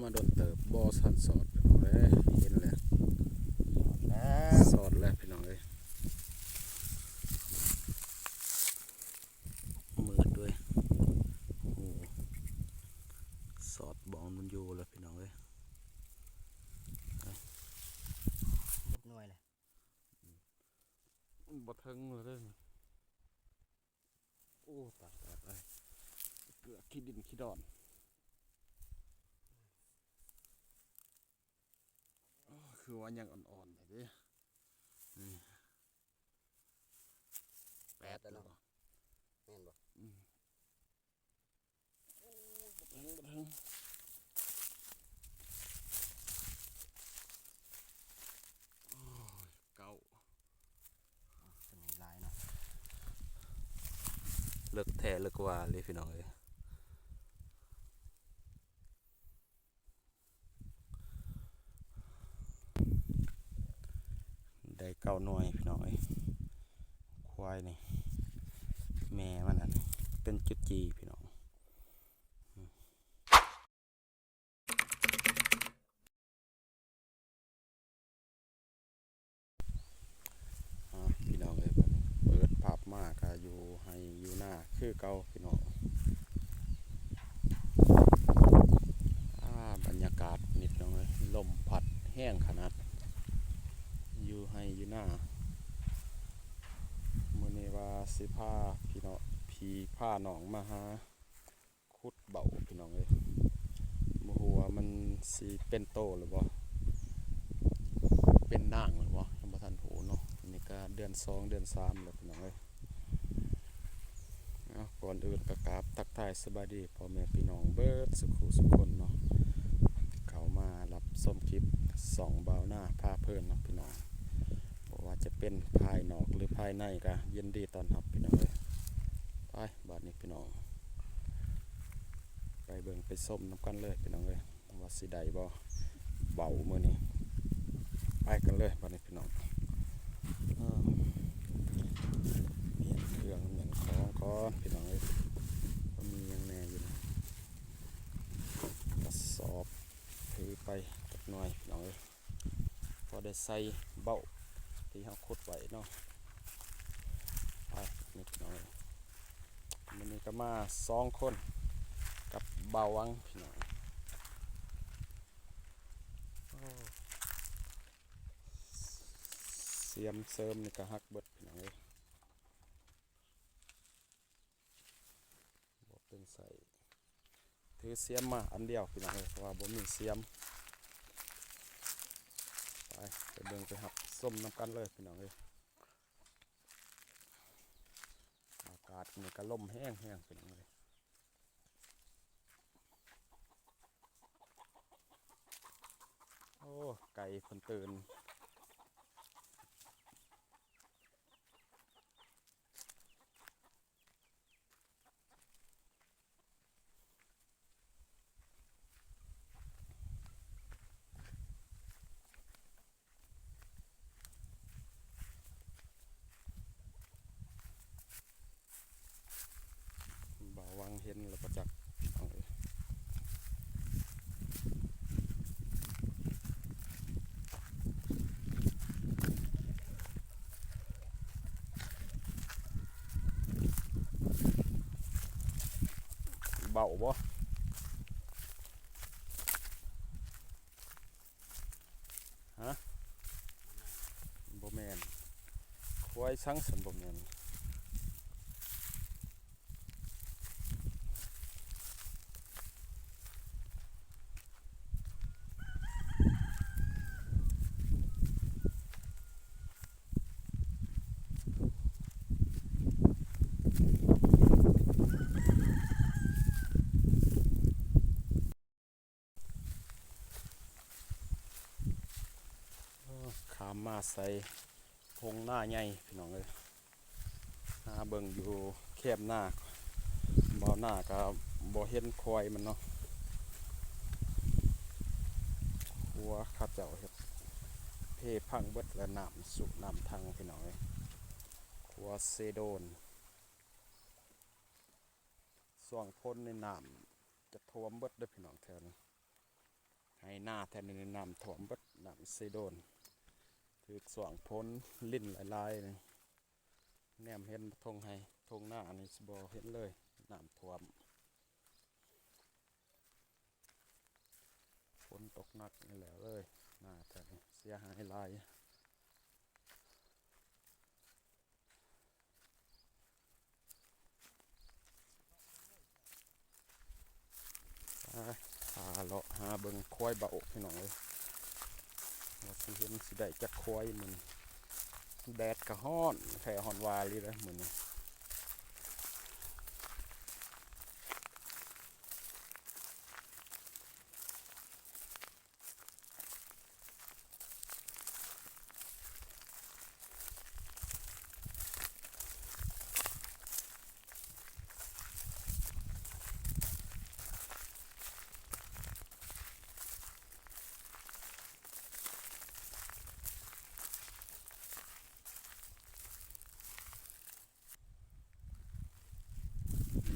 มาโดนเติบบอสันสอดพี่น้องเลยเห็นแล้วสอดแล้วพี่น้องเลยมืดด้วยโอ้สอดบองมันอยู่แล้วพี่น้องเลยหน่วยเลยบ่ถึงเลยโอ้ตายไปเกลือขี้ดินขี้ดอนคือว่ายังอ่อนๆไปดิแปดแล้วบ่แม่นบ่บ่ถึงเก่าเป็นลายเนาะเลิกแท้เลิกว่าเลยพี่น้องเลยได้เก่าหน่วยพี่น้องเลยควายนี่แม่มันอันนี้เป็นจุดจีพี่น้องพี่น้องเลยเปิดภาพมากอยู่ให้อยู่หน้าคือเก่าพี่น้องบรรยากาศนิดน้องเลยลมพัดแห้งขนาดอยู่ให้อยู่หน้ามื้อนี้ว่าสิพาพี่น้องพาน้องมาหาขุดเบาพี่น้องเลยบ่ฮู้ว่ามันสิเป็นโตหรือบ่เป็นนางหรือบ่ยังบ่ทันฮู้เนาะนี่ก็เดือน2เดือน3แล้วพี่น้องเอ้ยก่อนอื่นก็กราบทักทายสบายดีพ่อแม่พี่น้องเบิดสุขสุขคนเนาะเข้ามารับชมคลิป2บ่าวหน้าพาเพลินเนาะพี่น้องบ่ว่าจะเป็นภายนอกหรือภายในก็ยินดีต้อนรับพี่น้องเอ้ยไปบัดนี้พี่น้องไปเบิ่งไปส้มน้ำกันเลยพี่น้องเอ้ยว่าสิได้บ่เบามื้อนี้ไปกันเลยบัดนี้พี่น้องเมียนเครื่องเมียนของก่อนพี่น้องเอ้ยว่ามียังแน่อยู่นะกระสอบถือไปจักหน่อยพี่น้องเอ้ยพอได้ใส่เบ้าที่เฮาขุดไว้เนาะไปนี่พี่น้องเอ้ยมื้อนี้ก็มา2คนกับเบาวังพี่น้องเสียมเสริมนี่ก็ฮักเบิดพี่น้องเอ้ยบ่เป็นใส่ถือเสียมมาอันเดียวพี่น้องเอ้ยเพราะว่าบ่มีเสียมไปเบิ่งไปหักส้มน้ำกันเลยพี่น้องเอ้ยอากาศนี่ก็ลมแห้งพี่น้องเอ้ยโอ้ไก่เพิ่นตื่นเบาวังเห็นแล้วประจักษ์เอาเลยเบาบ่ฮะบ่แม่นควายสังสันบ่แม่นขามมาใส่พงหน้าใหญ่พี่น้องเอ้ยหาเบิ่งอยู่แคบหน้าบ่หน้าก็บ่เห็นควายมันเนาะหัวข้าเจ้าเฮ็ดเพพังเบิดและน้ำสุน้ำทางพี่น้องเอ้ยหัวเซโดนส่วงพ้นในน้ำจะท่วมเบิดเด้อพี่น้องแถวนี้ ให้หน้าแทนในน้ำถ่วมเบัดน้ำซีโดนถือสว่างพ้นลิ้นหลายๆนี่แนมเห็นทงให้ทงหน้านี่สิบ่เห็นเลยน้ำท่วมฝนตกหนักนี่แหละเลยหน้าแทนเสียหายหลายหาเลาะหาเบิ่งควายเบาพี่น้องเลยว่าสิเห็นสิได้จักควายมันแดดกะฮ้อนแผ่ฮ้อนวาลีเลยมื้อนี้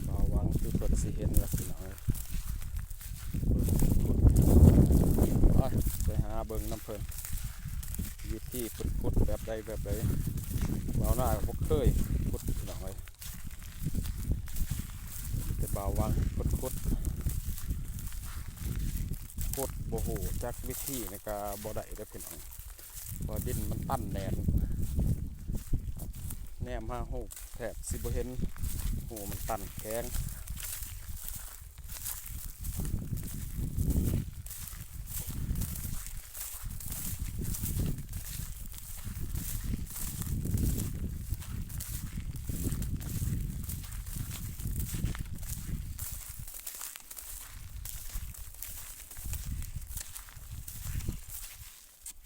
บ่าววังคือเพิ่นสิเห็นล่ะพี่น้องเอ้ยไปหาเบิ่งน้ำเพิ่นวิธีเพิ่นขุดแบบใดบ่าวหน้าก็บ่เคยขุดพี่น้องเอ้ยมีแต่บ่าววังเพิ่นขุดบ่ฮู้จักวิธีนี่ก็บ่ได้เด้อพี่น้องเพราะดินมันตันแน่นแนมหาฮู้แทบสิบ่เห็นหูมันตันแข็ง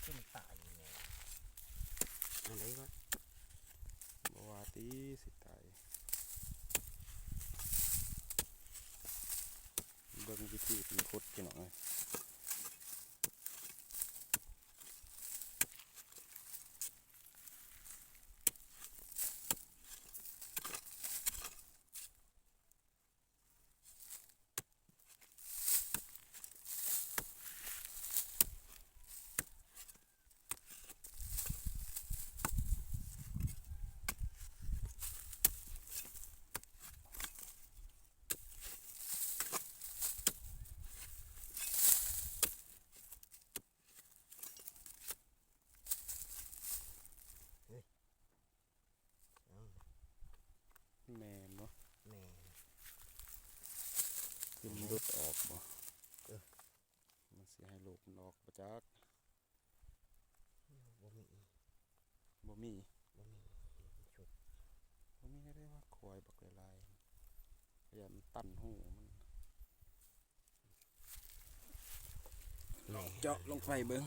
ขึ้นตายอยู่เนี่ยอันไหนวะ บ่ว่าติสิตายเบิ่งวิธีเพิ่นขุดพี่น้องเอ้ยแม่นบ่ แม่ คือมันหลุดออกบ่ เออ มันสิให้ลูกมันออกบ่จัก บ่มี บ่มี บ่มีชุด บ่มีได้ว่าควายบักหลายๆพยายามตันหูมันเจาะลงไปเบิ่ง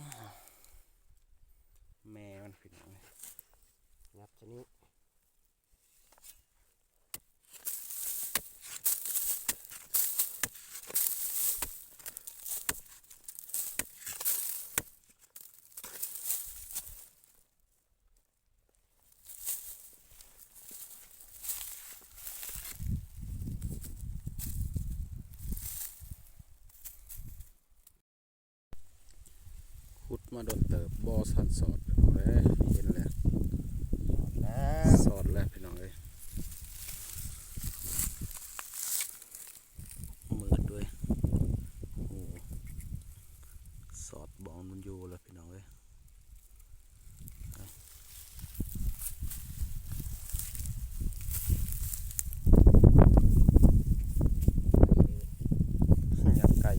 แม่มันพี่น้อง งับชนิด ขุดมาโดนเติบบ่สันสอดพี่น้องเอ้ยเห็นแล้ว แล้ว สอดแล้วพี่น้องเอ้ยมืดด้วยโอ้โหสอดบองมันอยู่แล้วพี่น้องเอ้ยยับไก่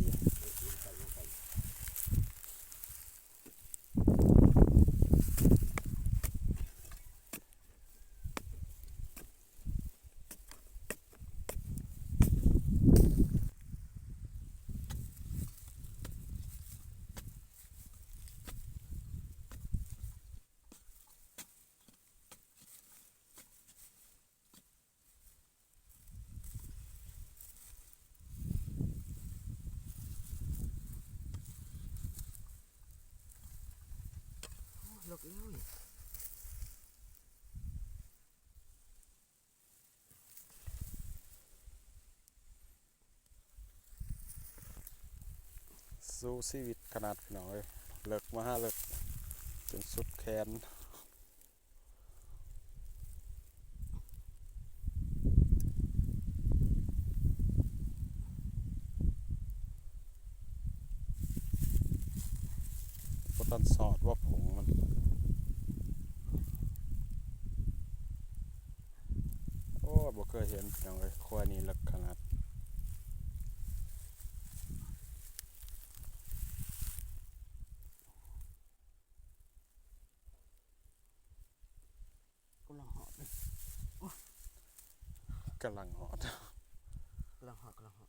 ลกแล้วนี่ สู้ชีวิตขนาดพี่น้องเลยเลิกมาเลิกจนสุดแขนบ่ทันสอดว่าผงมันโอ้บ่เคยเห็นพี่น้องเลยควายนี่เลิกขนาดกำลังหอดเลย กำลังหอด กำลังหอด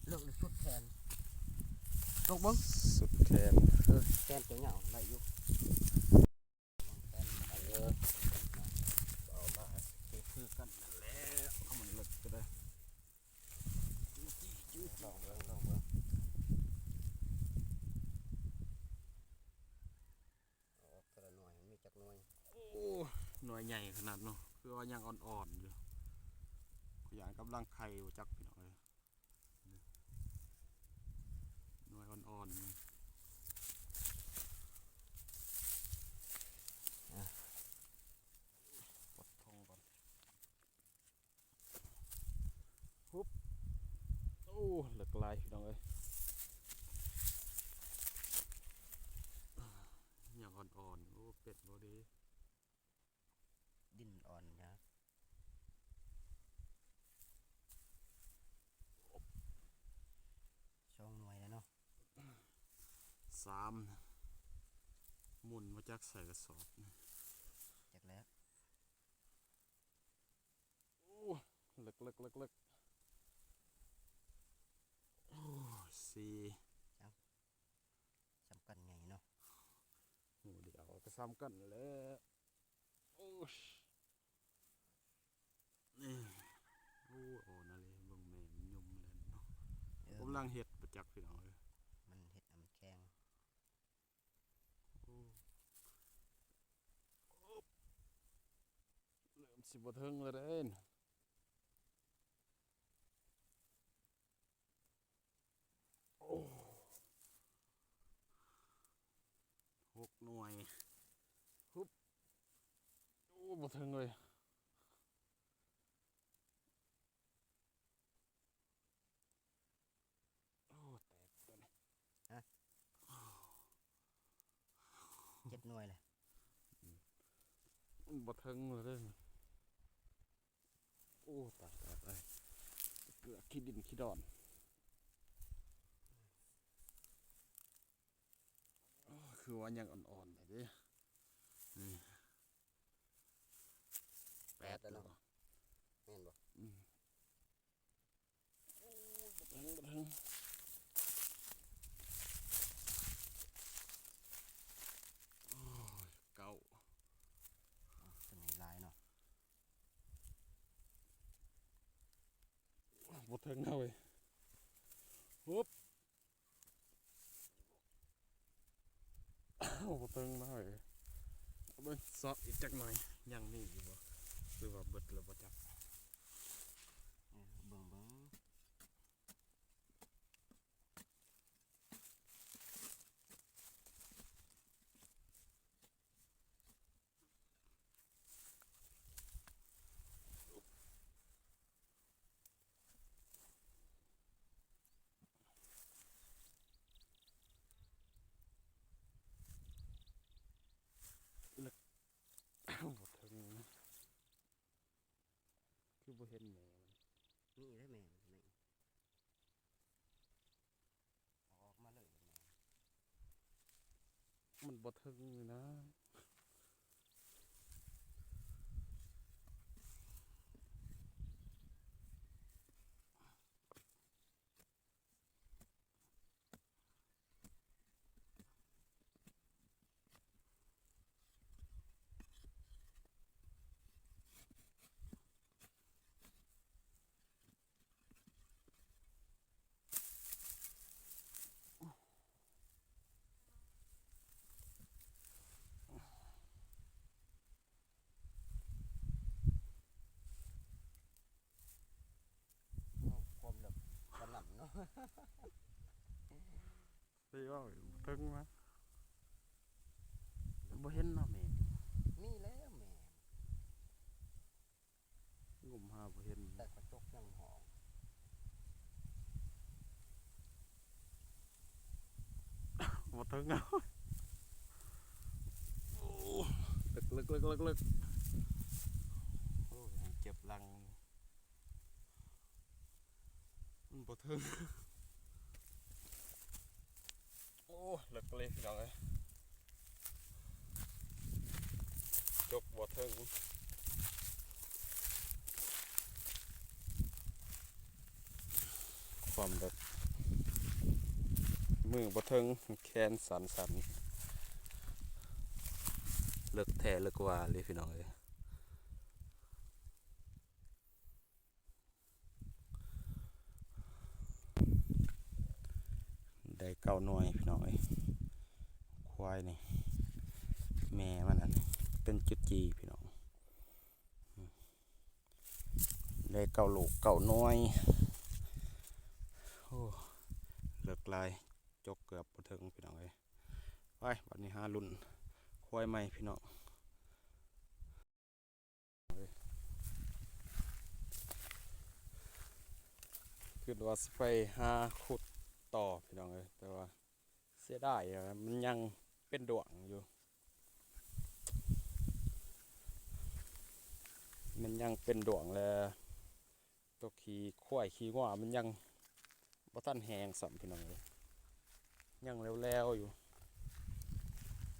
เลิกเลยสุดแขนลงเบิ้ง สุดแขน แขนตัวเหงาได้อยู่แขนได้เยอะ เอามาคือกันนั่นแหละเอามันเลิกก็ได้ลองเบิ้งลองเบิ้งแต่ละหน่วยมีจักหน่วย โอ้หน่วยใหญ่ขนาดเนาะคือว่ายังอ่อนๆอยู่อย่างกำลังไข่อยู่จักพี่น้องเลยหน่วยอ่อนๆนี่ปลดทงก่อนปุ๊บโอ้เหลือกลายพี่น้องเลยอย่างอ่อนๆโอ้เป็ดโบดี ดินอ่อนนะช่องหน่วยแล้วเนาะ สามหมุนมาจากใส่กระสอบนะ จักแล้ว โอ้เลิกโอ้สี่ สำคัญไงเนาะ โอ้เดี๋ยวก็ซ้ำกันแล้วโอ้ยนี่โอ้อ่อนอะไรเบิ่งแม่มันยุ่มเลยเนาะกำลังเห็ดประจักษ์พี่น้องเลย มันเห็ดน้ำแข็ง โอ้เริ่มสิบ่เทิงแล้วเด้นโอ้6 หน่วยฮึบโอ้บ่เทิงเลยโอ้แตกตัวนี้ 7 หน่วยเลย มันบ่เทิงเลยเด้นโอ้ตายเกลือขี้ดินขี้ดอนอ้อคือว่ายังอ่อนๆเลยเด้นี่8แล้ว แม่นบ่ อืมโอ้บ่เทิงโอ้ยเก่า ตัวนี้ลายเนาะ บ่เทิงเอาเว้ยปุ๊บบ่เทิงมาเว้ยเอาไปซอกอีกจักหน่อยยังมีอยู่บ่หรือว่าเบิดแล้วบ่จัก เบิ่งบ่เทิงคือบ่เห็นแม่มัน นี่ได้แม่นนี่เอาออกมาเลยแม่ มันบ่เทิงเลยนะ ได้ว่าถึงมาบ่เห็นเนาะแม่ มีแล้วแม่ งมหาบ่เห็น แต่กระจกยังหอม บ่ถึงเอาโอ้ลึกโอ้ยเจ็บหลังมันบ่ถึงโอ้ลึกเลยพี่น้องเอ้ยจกบ่ถึงความแบบมือบ่ถึงแขนสั่นๆเลิกแท้เลิกว่าเลยพี่น้องเอ้ยได้เก้าหน่วยพี่น้องเอ้ยควายนี่แม่มันอันนี้เป็นจุดจีพี่น้องได้เก้าลูกเก้าหน่วยโอ้เลิกลายจกเกือบบ่ถึงพี่น้องเอ้ยไปบัดนี้หารุ่นควายใหม่พี่น้องคือว่าสิไปหาขุดต่อพี่น้องเอ้ยแต่ว่าเสียดายอะมันยังเป็นดวงอยู่มันยังเป็นดวงแล้วตัวขี้ควายขี้งัวมันยังบ่ทันแหงสัมพี่น้องเลยยังแล้วๆอยู่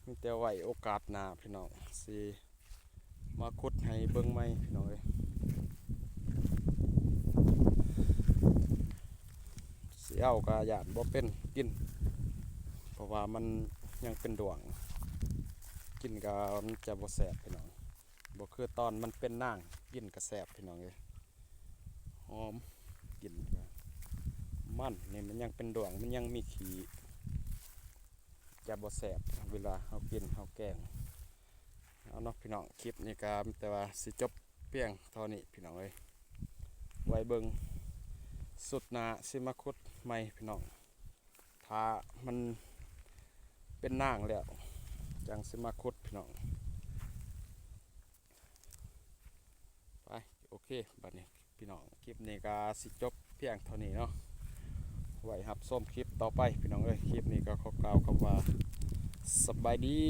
มีแต่ไว้โอกาสหน้าพี่น้องสิมาขุดให้เบิ่งใหม่พี่น้องเลยสิเอากะยานบ่เป็นกินเพราะว่ามันยังเป็นดวงกินก็มันจะบ่แซ่บพี่น้องบ่คือตอนมันเป็นนางกินก็แซ่บพี่น้องเลยหอมกินก็มันนี่มันยังเป็นดวงมันยังมีขี้จะบ่แซ่บเวลาเฮากินเฮาแกงเอาเนาะพี่น้องคลิปนี้ก็แต่ว่าสิจบเพียงเท่านี้พี่น้องเอ้ยไว้เบิ่งสุดหน้าสิมาขุดใหม่พี่น้องถ้ามันเป็นนางแล้วจังสิมาขุดพี่น้องไปโอเคบัดนี้พี่น้องคลิปนี้ก็สิจบเพียงเท่านี้เนาะไว้รับชมคลิปต่อไปพี่น้องเอ้ยคลิปนี้ก็ขอกล่าวคำว่าสบายดี